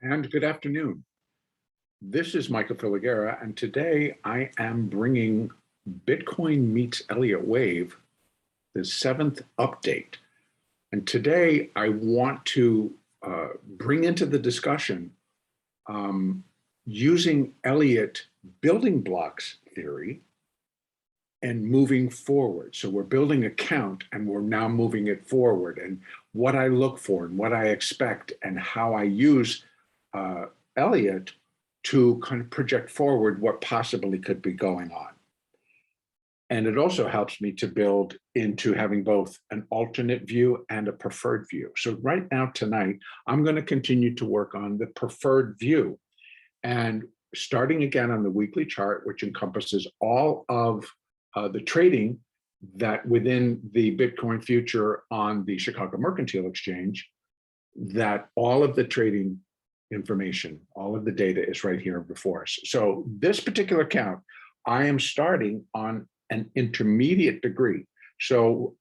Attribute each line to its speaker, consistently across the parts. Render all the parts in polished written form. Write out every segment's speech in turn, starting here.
Speaker 1: And good afternoon. This is Michael Filighera, and today I am bringing Bitcoin meets Elliott Wave, the 7th update. And today I want to bring into the discussion using Elliott building blocks theory and moving forward. So we're building a count and we're now moving it forward, and what I look for and what I expect and how I use Elliott to kind of project forward what possibly could be going on. And it also helps me to build into having both an alternate view and a preferred view. So right now, tonight, I'm going to continue to work on the preferred view. And starting again on the weekly chart, which encompasses all of the trading that within the Bitcoin future on the Chicago Mercantile Exchange, that all of the trading information, all of the data is right here before us. So this particular count, I am starting on an intermediate degree. So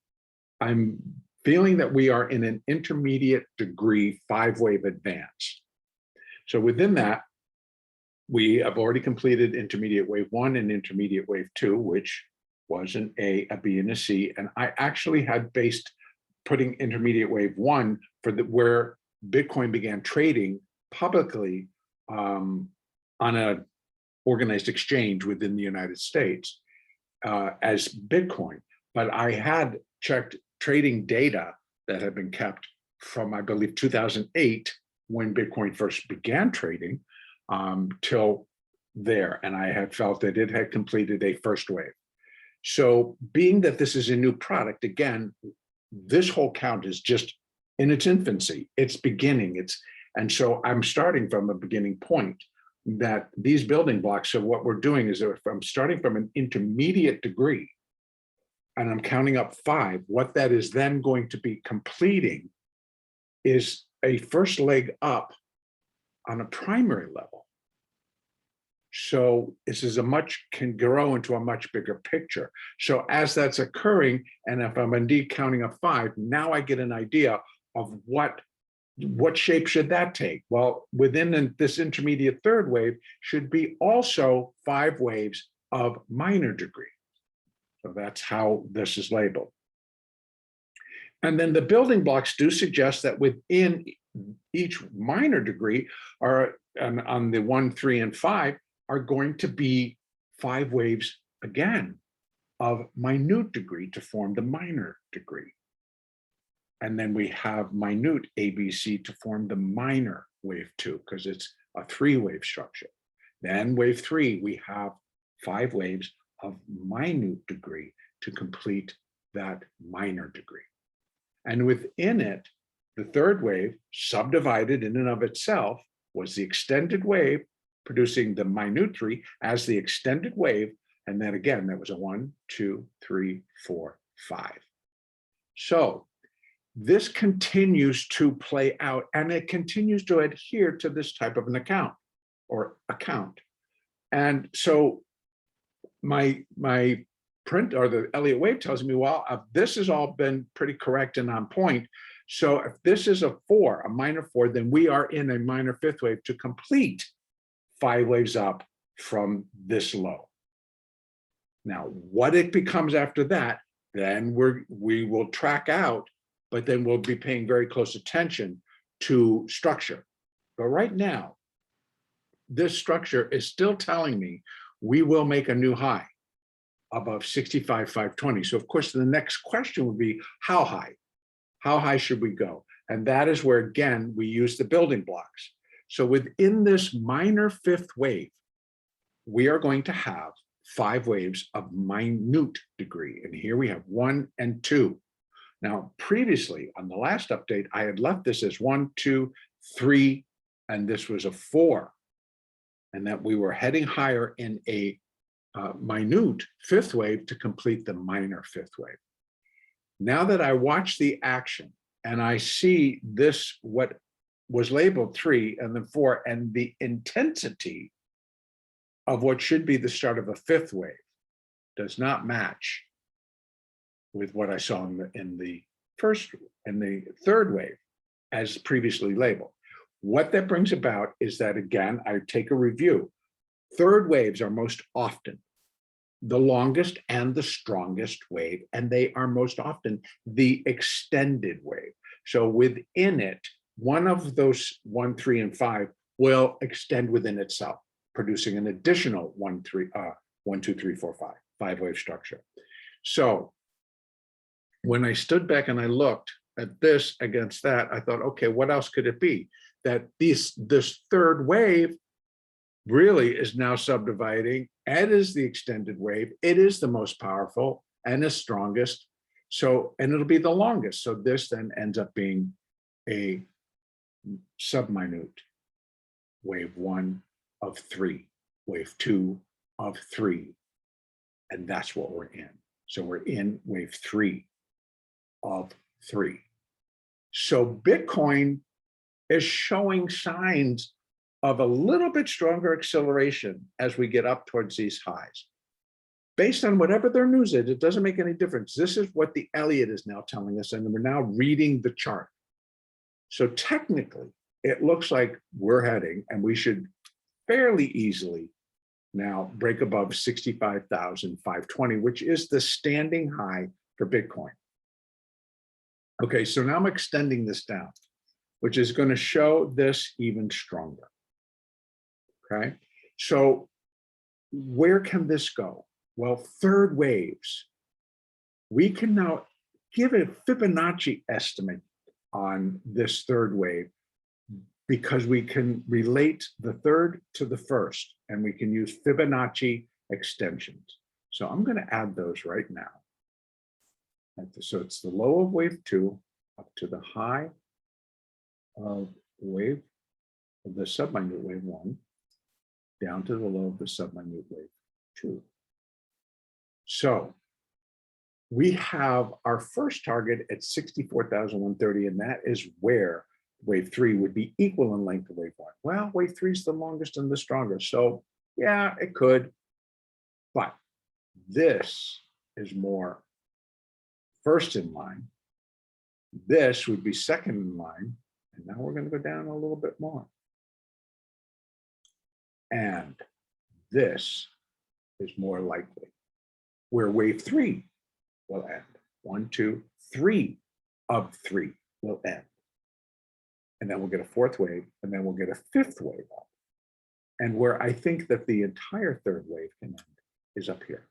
Speaker 1: I'm feeling that we are in an intermediate degree 5-wave advance. So within that, we have already completed intermediate wave 1 and intermediate wave 2, which was an A, a B, and a C. And I actually had based putting intermediate wave 1 for where Bitcoin began trading publicly on an organized exchange within the United States as Bitcoin. But I had checked trading data that had been kept from, I believe, 2008, when Bitcoin first began trading, till there. And I had felt that it had completed a first wave. So being that this is a new product, again, this whole count is just in its infancy, it's beginning, and so I'm starting from a beginning point that these building blocks of what we're doing is if I'm starting from an intermediate degree and I'm counting up 5, what that is then going to be completing is a first leg up on a primary level. So this is can grow into a much bigger picture. So as that's occurring, and if I'm indeed counting up 5, now I get an idea of what shape should that take? Well, within this intermediate third wave should be also 5 waves of minor degree. So that's how this is labeled. And then the building blocks do suggest that within each minor degree are on the 1, 3, and 5 are going to be 5 waves again of minute degree to form the minor degree. And then we have minute ABC to form the minor wave 2, because it's a 3-wave structure. Then wave 3, we have 5 waves of minute degree to complete that minor degree. And within it, the third wave, subdivided in and of itself, was the extended wave, producing the minute 3 as the extended wave. And then again, that was a 1, 2, 3, 4, 5. So this continues to play out, and it continues to adhere to this type of an account. And so my print, or the Elliott wave, tells me, well, this has all been pretty correct and on point. So if this is a 4, a minor 4, then we are in a minor 5th wave to complete 5 waves up from this low. Now, what it becomes after that, then we will track out, but then we'll be paying very close attention to structure. But right now, this structure is still telling me we will make a new high above 65,520. So of course, the next question would be, how high? How high should we go? And that is where, again, we use the building blocks. So within this minor 5th wave, we are going to have 5 waves of minute degree. And here we have 1 and 2. Now, previously on the last update, I had left this as 1, 2, 3, and this was a 4, and that we were heading higher in a minute 5th wave to complete the minor 5th wave. Now that I watch the action and I see this, what was labeled 3 and then 4, and the intensity of what should be the start of a 5th wave does not match with what I saw in the 3rd wave as previously labeled. What that brings about is that, again, I take a review. Third waves are most often the longest and the strongest wave, and they are most often the extended wave. So within it, one of those 1, 3, and 5 will extend within itself, producing an additional 1, 2, 3, 4, 5, 5-wave structure. So when I stood back and I looked at this against that, I thought, okay, what else could it be? That this third wave really is now subdividing and is the extended wave. It is the most powerful and the strongest. So, and it'll be the longest. So this then ends up being a subminute wave 1 of 3, wave 2 of 3. And that's what we're in. So we're in wave 3 of 3. So Bitcoin is showing signs of a little bit stronger acceleration as we get up towards these highs. Based on whatever their news is, it doesn't make any difference. This is what the Elliott is now telling us, and we're now reading the chart. So technically, it looks like we're heading, and we should fairly easily now break above 65,520, which is the standing high for Bitcoin. Okay, so now I'm extending this down, which is going to show this even stronger. Okay, so where can this go? Well, third waves. We can now give a Fibonacci estimate on this third wave because we can relate the third to the first, and we can use Fibonacci extensions. So I'm going to add those right now. So it's the low of wave 2 up to the high of the subminute wave 1, down to the low of the subminute wave 2. So we have our first target at 64,130, and that is where wave 3 would be equal in length to wave 1. Well, wave 3 is the longest and the strongest. So yeah, it could, but this is more first in line. This would be second in line. And now we're going to go down a little bit more. And this is more likely where wave 3 will end. 1, 2, 3 of 3 will end. And then we'll get a fourth wave, and then we'll get a fifth wave up. And where I think that the entire third wave can end is up here.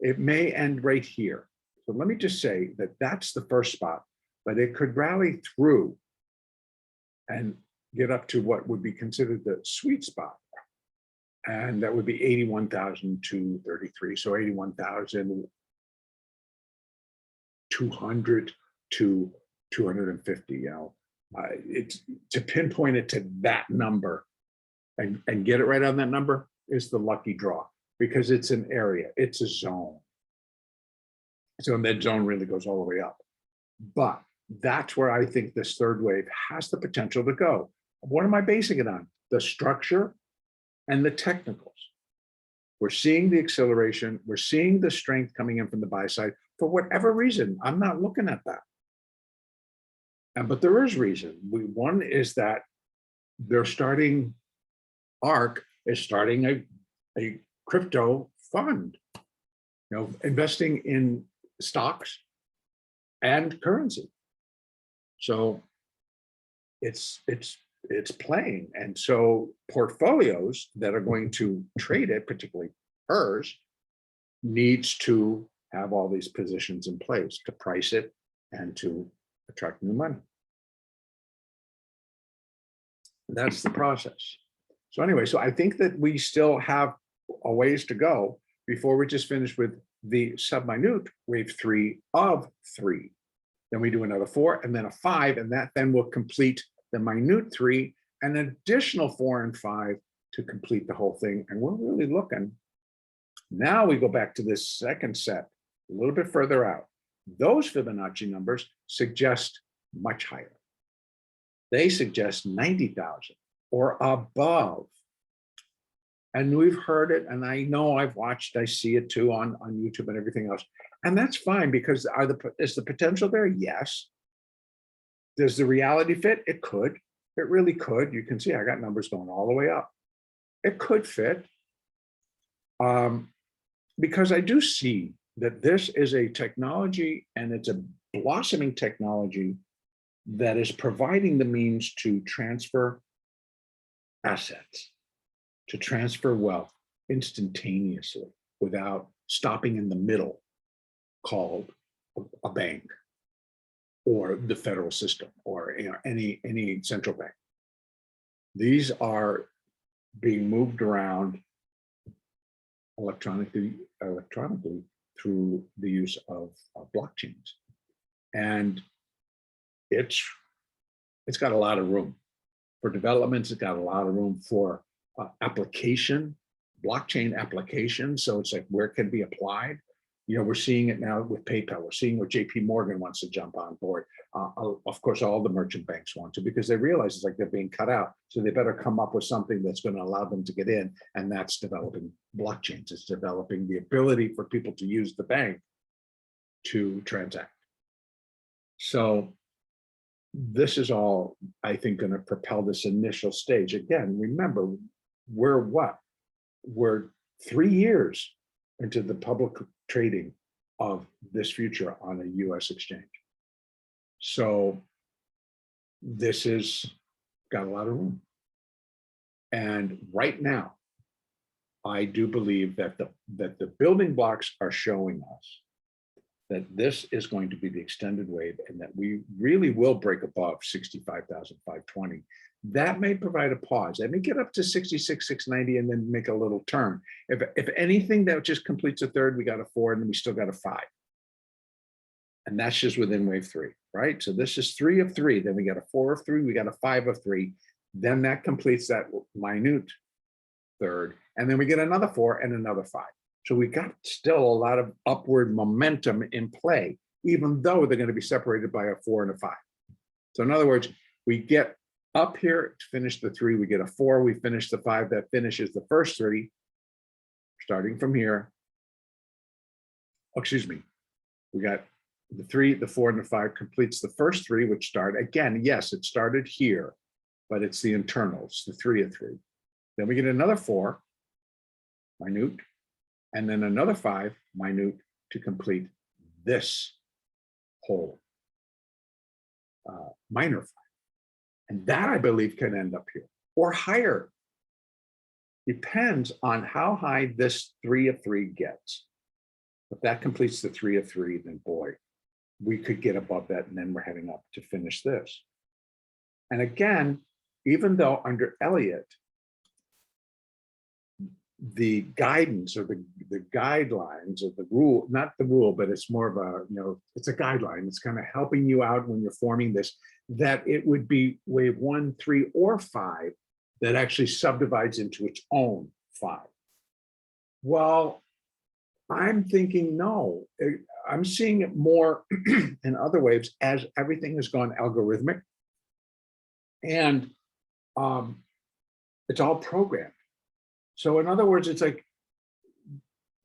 Speaker 1: It may end right here. So let me just say that that's the first spot, but it could rally through and get up to what would be considered the sweet spot. And that would be 81,233. So 81,200 to 250. You know, it's to pinpoint it to that number and get it right on that number is the lucky draw, because it's an area, it's a zone. So that zone really goes all the way up. But that's where I think this third wave has the potential to go. What am I basing it on? The structure and the technicals. We're seeing the acceleration. We're seeing the strength coming in from the buy side. For whatever reason, I'm not looking at that. But there is reason. One is that they're starting, ARK is starting a crypto fund, investing in stocks and currency. So it's playing. And so portfolios that are going to trade it, particularly hers, needs to have all these positions in place to price it and to attract new money. That's the process. So anyway, so I think that we still have a ways to go before we just finish with the subminute wave 3 of 3. Then we do another 4 and then a 5, and that then will complete the minute 3, an additional 4 and 5 to complete the whole thing. And we're really looking. Now we go back to this second set, a little bit further out. Those Fibonacci numbers suggest much higher. They suggest 90,000 or above. And we've heard it, and I know I've watched, I see it too on YouTube and everything else. And that's fine, because is the potential there? Yes. Does the reality fit? It could. It really could. You can see I got numbers going all the way up. It could fit. Because I do see that this is a technology, and it's a blossoming technology that is providing the means to transfer assets, to transfer wealth instantaneously without stopping in the middle, called a bank or the federal system or any central bank. These are being moved around electronically through the use of blockchains, and it's got a lot of room for developments. It's got a lot of room for application, blockchain application. So it's like, where can it be applied? We're seeing it now with PayPal. We're seeing what JP Morgan wants to jump on board. Of course, all the merchant banks want to, because they realize it's like they're being cut out. So they better come up with something that's going to allow them to get in. And that's developing blockchains. It's developing the ability for people to use the bank to transact. So this is all, I think, going to propel this initial stage. Again, remember, we're 3 years into the public trading of this future on a US exchange. So this has got a lot of room. And right now, I do believe that the building blocks are showing us that this is going to be the extended wave, and that we really will break above 65,520. That may provide a pause. That may get up to 66,690 and then make a little turn. If anything, that just completes a third. We got a 4, and then we still got a 5. And that's just within wave 3, right? So this is 3 of 3. Then we got a 4 of 3. We got a 5 of 3. Then that completes that minute third. And then we get another 4 and another 5. So we got still a lot of upward momentum in play, even though they're going to be separated by a 4 and a 5. So in other words, we get up here to finish the 3, we get a 4, we finish the 5, that finishes the first 3, starting from here. Oh, excuse me. We got the 3, the 4, and the 5 completes the first 3, which start again. Yes, it started here, but it's the internals, the 3 of 3. Then we get another 4, minute, and then another 5, minute, to complete this whole minor 5. And that, I believe, can end up here or higher. Depends on how high this 3 of 3 gets. If that completes the 3 of 3, then boy, we could get above that, and then we're heading up to finish this. And again, even though under Elliott, the guidance or the guidelines or the rule, not the rule, but it's more of a, it's a guideline. It's kind of helping you out when you're forming this, that it would be wave 1, 3, or 5 that actually subdivides into its own 5. Well, I'm thinking, no, I'm seeing it more in other waves as everything has gone algorithmic, and it's all programmed. So in other words, it's like,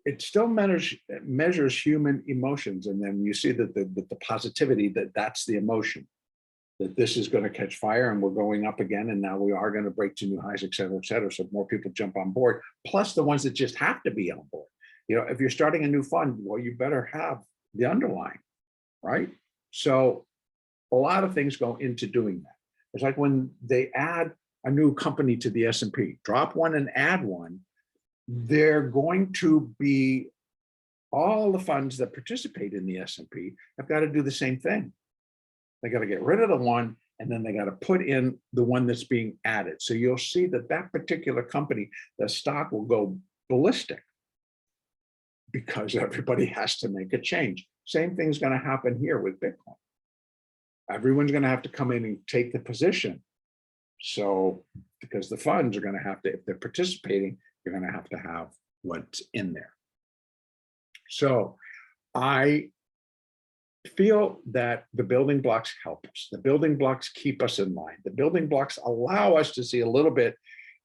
Speaker 1: it still measures human emotions. And then you see that the positivity, that's the emotion, that this is going to catch fire and we're going up again. And now we are going to break to new highs, et cetera, et cetera. So more people jump on board, plus the ones that just have to be on board. If you're starting a new fund, well, you better have the underlying, right? So a lot of things go into doing that. It's like when they add a new company to the S&P, drop one and add one, they're going to be, all the funds that participate in the S&P have got to do the same thing. They got to get rid of the one, and then they got to put in the one that's being added. So you'll see that particular company, the stock will go ballistic because everybody has to make a change. Same thing's going to happen here with Bitcoin. Everyone's going to have to come in and take the position. So, because the funds are going to have to, if they're participating, you're going to have what's in there. So I feel that the building blocks help us. The building blocks keep us in line. The building blocks allow us to see a little bit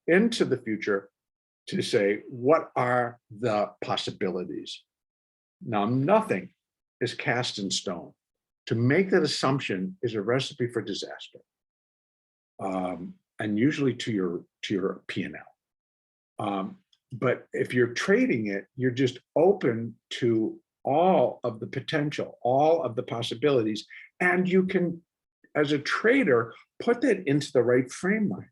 Speaker 1: into the future to say, what are the possibilities? Now, nothing is cast in stone. To make that assumption is a recipe for disaster. and usually to your P&L. But if you're trading it, you're just open to all of the potential, all of the possibilities, and you can, as a trader, put that into the right frame line.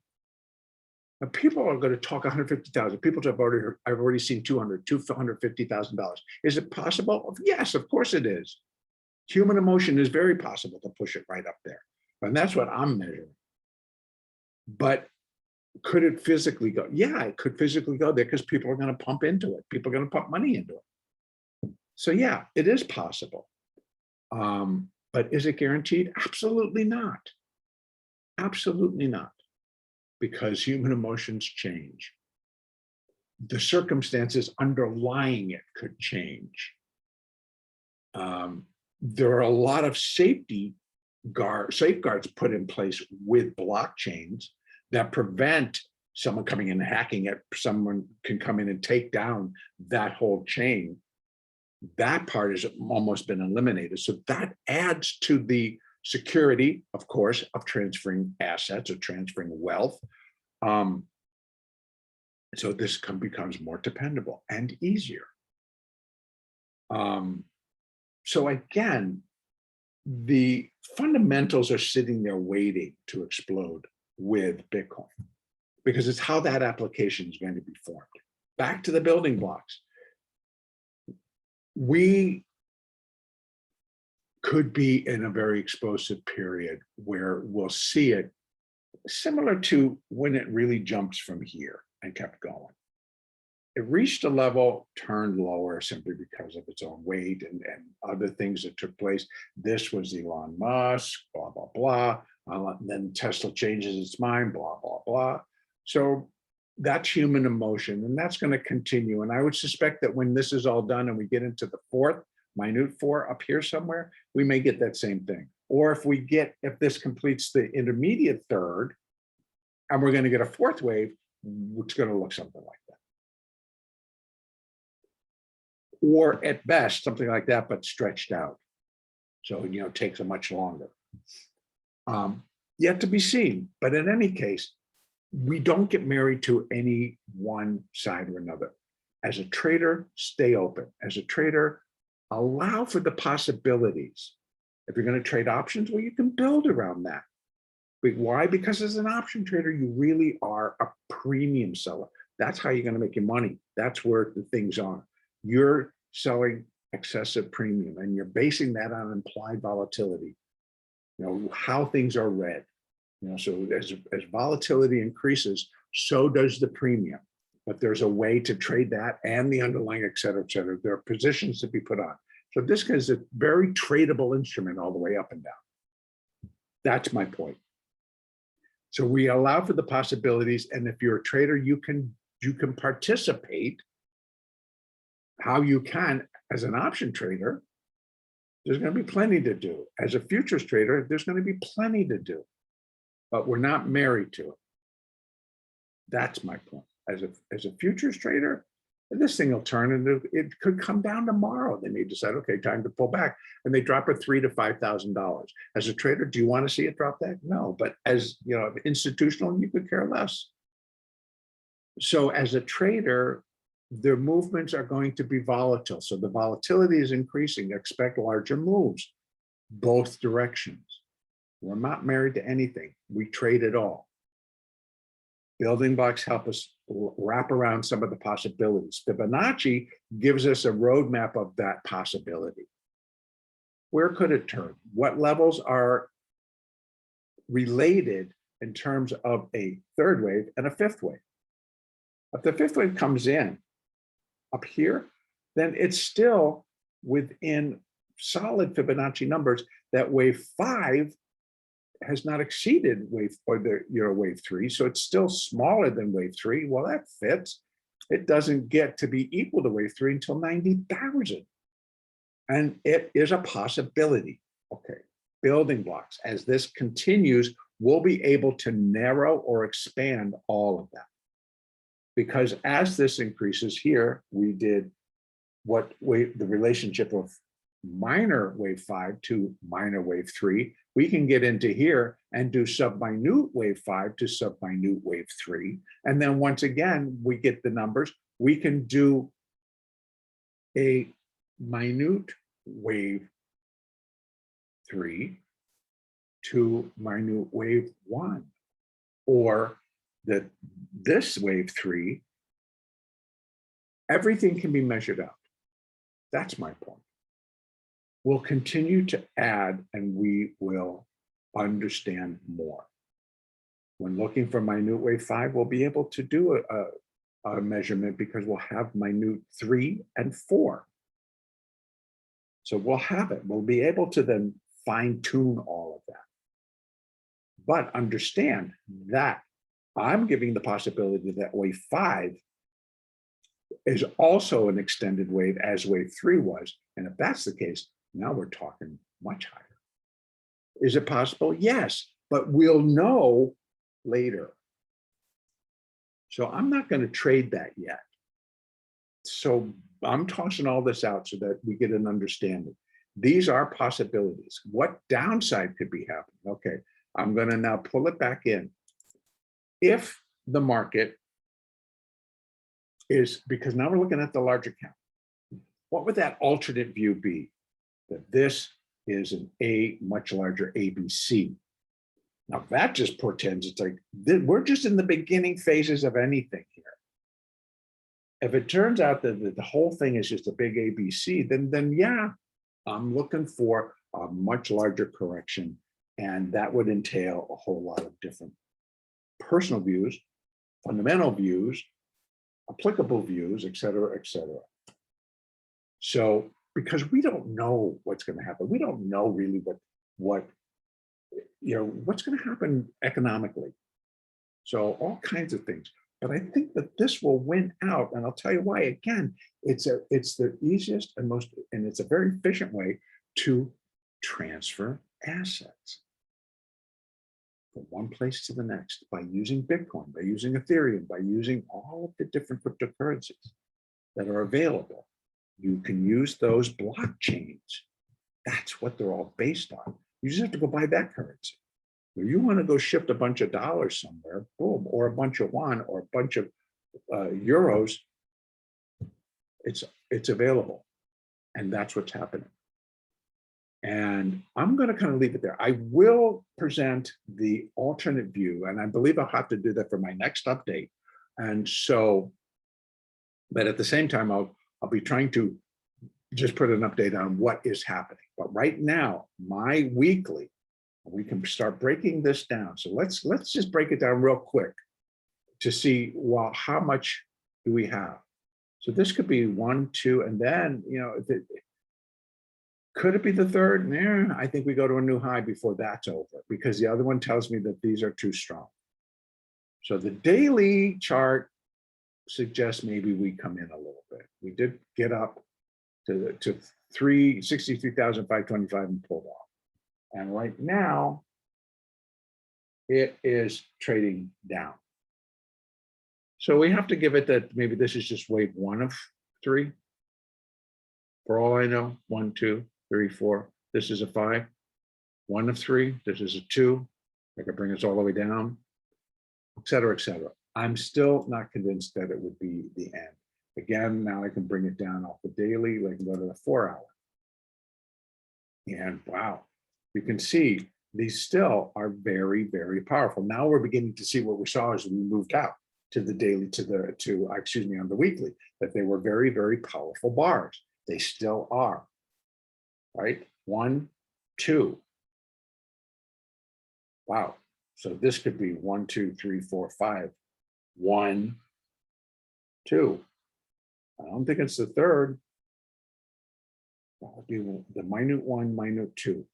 Speaker 1: Now, people are going to talk 150,000. People have already heard, I've already seen $250,000. Is it possible? Yes, of course it is. Human emotion is very possible to push it right up there. And that's what I'm measuring. But could it physically go? Yeah, it could physically go there because people are going to pump into it. People are going to pump money into it. So yeah, it is possible. But is it guaranteed? Absolutely not. Absolutely not. Because human emotions change. The circumstances underlying it could change. There are a lot of safeguards put in place with blockchains that prevent someone coming in and hacking it. Someone can come in and take down that whole chain. That part has almost been eliminated. So that adds to the security, of course, of transferring assets or transferring wealth. So this becomes more dependable and easier. So again, the fundamentals are sitting there waiting to explode with Bitcoin, because it's how that application is going to be formed. Back to the building blocks. We could be in a very explosive period where we'll see it similar to when it really jumps from here and kept going. It reached a level, turned lower simply because of its own weight and other things that took place. This was Elon Musk, blah, blah, blah. And then Tesla changes its mind, blah, blah, blah. So that's human emotion, and that's going to continue. And I would suspect that when this is all done and we get into the fourth, minute four up here somewhere, we may get that same thing. Or if this completes the intermediate third, and we're going to get a fourth wave, it's going to look something like that. Or at best, something like that, but stretched out. So, takes a much longer. Yet to be seen. But in any case, we don't get married to any one side or another. As a trader, stay open. As a trader, allow for the possibilities. If you're going to trade options, well, you can build around that. But why? Because as an option trader, you really are a premium seller. That's how you're going to make your money. That's where the things are. You're selling excessive premium, and you're basing that on implied volatility. How things are read. So as volatility increases, so does the premium. But there's a way to trade that and the underlying, et cetera, et cetera. There are positions to be put on. So this is a very tradable instrument all the way up and down. That's my point. So we allow for the possibilities, and if you're a trader, you can participate how you can. As an option trader, there's going to be plenty to do. As a futures trader, there's going to be plenty to do, but we're not married to it. That's my point. As a futures trader, this thing will turn, and it could come down tomorrow. They may decide, okay, time to pull back, and they drop it $3,000 to $5,000. As a trader, do you want to see it drop that? No, but as institutional, you could care less. So as a trader, their movements are going to be volatile. So the volatility is increasing. Expect larger moves, both directions. We're not married to anything. We trade it all. Building blocks help us wrap around some of the possibilities. Fibonacci gives us a roadmap of that possibility. Where could it turn? What levels are related in terms of a third wave and a fifth wave? If the fifth wave comes in up here, then it's still within solid Fibonacci numbers that wave 5 has not exceeded wave three, so it's still smaller than wave 3. Well, that fits. It doesn't get to be equal to wave 3 until 90,000, and it is a possibility. Okay, building blocks. As this continues, we'll be able to narrow or expand all of that, because as this increases here, we did the relationship of minor wave 5 to minor wave 3. we can get into here and do sub-minute wave 5 to sub-minute wave 3. And then once again, we get the numbers. We can do a minute wave 3 to minute wave 1, or this wave 3. Everything can be measured out. That's my point. We'll continue to add and we will understand more. When looking for minute wave 5, we'll be able to do a measurement because we'll have minute 3 and 4. So we'll have it. We'll be able to then fine tune all of that. But understand that I'm giving the possibility that wave 5 is also an extended wave as wave 3 was. And if that's the case, now we're talking much higher. Is it possible? Yes, but we'll know later. So I'm not going to trade that yet. So I'm tossing all this out so that we get an understanding. These are possibilities. What downside could be happening? Okay, I'm going to now pull it back in. If the market is, because now we're looking at the larger count, what would that alternate view be? That this is a much larger ABC. Now that just portends, it's like, we're just in the beginning phases of anything here. If it turns out that the whole thing is just a big ABC, then yeah, I'm looking for a much larger correction, and that would entail a whole lot of different personal views, fundamental views, applicable views, et cetera, et cetera. So, because we don't know what's going to happen, we don't know really what's going to happen economically. So all kinds of things. But I think that this will win out, and I'll tell you why. Again, it's the easiest and it's a very efficient way to transfer assets from one place to the next by using Bitcoin, by using Ethereum, by using all of the different cryptocurrencies that are available. You can use those blockchains. That's what they're all based on. You just have to go buy that currency. If you want to go shift a bunch of dollars somewhere, boom, or a bunch of yuan or a bunch of euros, it's available. And that's what's happening. And I'm going to kind of leave it there. I will present the alternate view, and I believe I'll have to do that for my next update. And so, but at the same time, I'll be trying to just put an update on what is happening. But right now, my weekly, we can start breaking this down. So let's just break it down real quick to see, well, how much do we have? So this could be 1, 2, and then, could it be the third? Yeah, I think we go to a new high before that's over, because the other one tells me that these are too strong. So the daily chart suggests maybe we come in a little bit. We did get up to 63,525 and pulled off. And right now, it is trading down. So we have to give it that maybe this is just wave 1 of 3. For all I know, 1, 2, 3, 4. This is a 5. 1 of 3. This is a 2. I could bring us all the way down, et cetera, et cetera. I'm still not convinced that it would be the end. Again, now I can bring it down off the daily, like go to the 4-hour. And wow, you can see these still are very, very powerful. Now we're beginning to see what we saw as we moved out to the daily, on the weekly, that they were very, very powerful bars. They still are, right? 1, 2. Wow. So this could be 1, 2, 3, 4, 5. 1, 2. I don't think it's the third. That would be the minute 1, minute 2.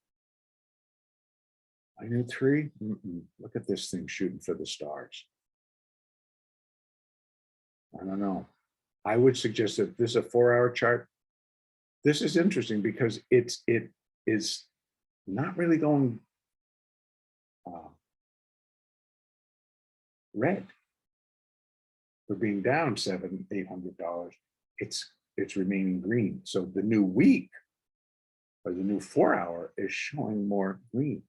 Speaker 1: Minute 3. Look at this thing shooting for the stars. I don't know. I would suggest that this is a 4-hour chart. This is interesting because it is not really going red. For being down $700, $800, it's remaining green. So the new week or the new 4-hour is showing more green.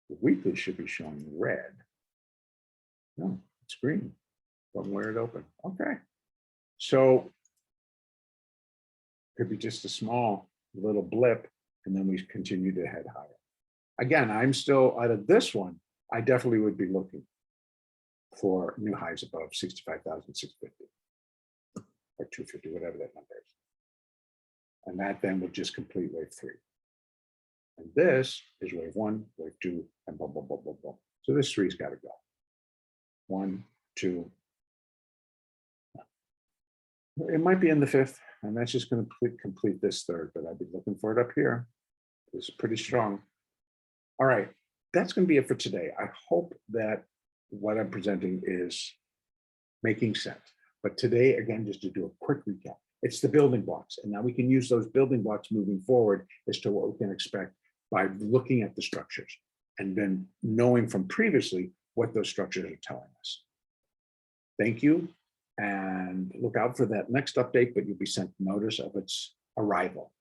Speaker 1: The weekly should be showing red. No, it's green from where it opened. Okay. So could be just a small little blip, and then we continue to head higher. Again, I'm still out of this one. I definitely would be looking for new highs above 65,650 or 250, whatever that number is. And that then would just complete wave 3. And this is wave 1, wave 2, and boom, boom, boom, boom, boom. So this 3's got to go. 1, 2. It might be in the 5th, and that's just going to complete this 3rd, but I'd be looking for it up here. It's pretty strong. All right, that's going to be it for today. I hope that what I'm presenting is making sense. But today, again, just to do a quick recap, it's the building blocks. And now we can use those building blocks moving forward as to what we can expect by looking at the structures and then knowing from previously what those structures are telling us. Thank you. And look out for that next update, but you'll be sent notice of its arrival.